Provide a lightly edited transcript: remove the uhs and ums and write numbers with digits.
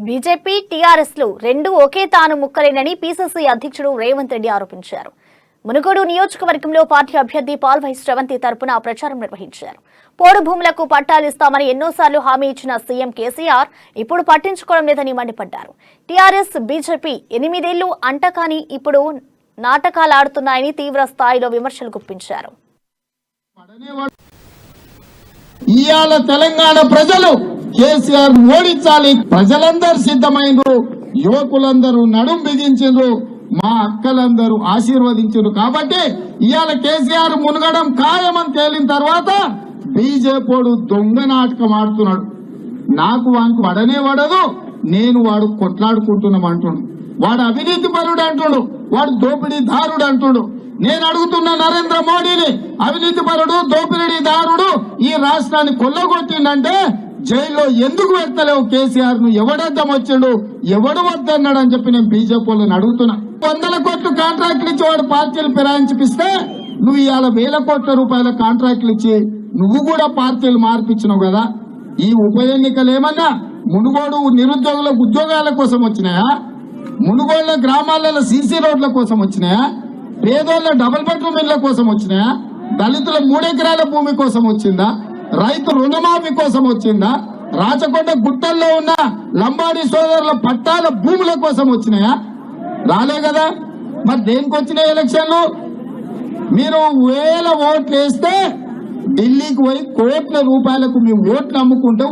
BJP TRS లు రెండు ఒకే తాను ముక్కలేనని పీసీసీ అధ్యక్షుడు రేవంత్ రెడ్డి ఆరోపించారు. మునుగోడు నియోజకవర్గంలో పార్టీ అభ్యర్థి పాల్వై శ్రవంతి తరపున ప్రచారం నిర్వహించారు. పోడు భూములకు పట్టాలిస్తామని ఎన్నోసార్లు హామీ ఇచ్చిన సీఎం కేసీఆర్ ఇప్పుడు పట్టించుకోవడం లేదని మండిపడ్డారు. టీఆర్ఎస్ బీజేపీ 8 ఏళ్లు అంటకాని ఇప్పుడు నాటకాలాడుతున్నాయని తీవ్ర స్థాయిలో విమర్శలు గుప్పించారు. ఇయాల తెలంగాణ ప్రజలు కేసీఆర్ ఓడించాలి, ప్రజలందరూ సిద్ధమైండ్రు, యువకులందరూ నడుం బిగించిండ్రు, మా అక్కలందరూ ఆశీర్వదించారు. కాబట్టి ఇయాల కేసీఆర్ మునగడం ఖాయమని తేలిన తర్వాత బీజేపీడు దొంగ నాటకం ఆడుతున్నాడు. నాకు వానికి వడనే వడదు, నేను వాడు కొట్లాడుకుంటున్నాం అంటుడు, వాడు అవినీతి పరుడు అంటుడు, వాడు దోపిడీదారుడు అంటుడు. నేను అడుగుతున్న నరేంద్ర మోడీని, అవినీతి పరుడు దోపిడీదారుడు ఈ రాష్ట్రాన్ని కొల్లగొట్టిందంటే జైల్లో ఎందుకు పెడతలేవు కేసీఆర్ ను? ఎవడద్దం వచ్చాడు, ఎవడు వద్దన్నాడు అని చెప్పి నేను బీజేపీ వాళ్ళని అడుగుతున్నా. 100 కోట్లు కాంట్రాక్ట్లు ఇచ్చి వాడు పార్టీలు ఫిరాయించిపిస్తే నువ్వు ఇవాళ 1000 కోట్ల రూపాయల కాంట్రాక్ట్లు ఇచ్చి నువ్వు కూడా పార్టీలు మార్పించినావు కదా. ఈ ఉప ఎన్నికలు ఏమన్నా మునుగోడు నిరుద్యోగుల ఉద్యోగాల కోసం వచ్చినాయా? మునుగోళ్ల గ్రామాలలో సీసీ రోడ్ల కోసం వచ్చినాయా? పేదోళ్ల డబుల్ బెడ్రూమ్ ఇళ్ల కోసం వచ్చినాయా? దళితుల 3 ఎకరాల భూమి కోసం వచ్చిందా? రైతు రుణమాఫీ కోసం వచ్చిందా? రాచకొండ గుట్టల్లో ఉన్న లంబాడి సోదరుల పట్టాల భూముల కోసం వచ్చినాయా? రాలే కదా. మరి దేనికి వచ్చినాయి ఎలక్షన్లు? మీరు 1000 ఓట్లు వేస్తే ఢిల్లీకి పోయి కోట్ల రూపాయలకు మీ ఓట్లు అమ్ముకుంటే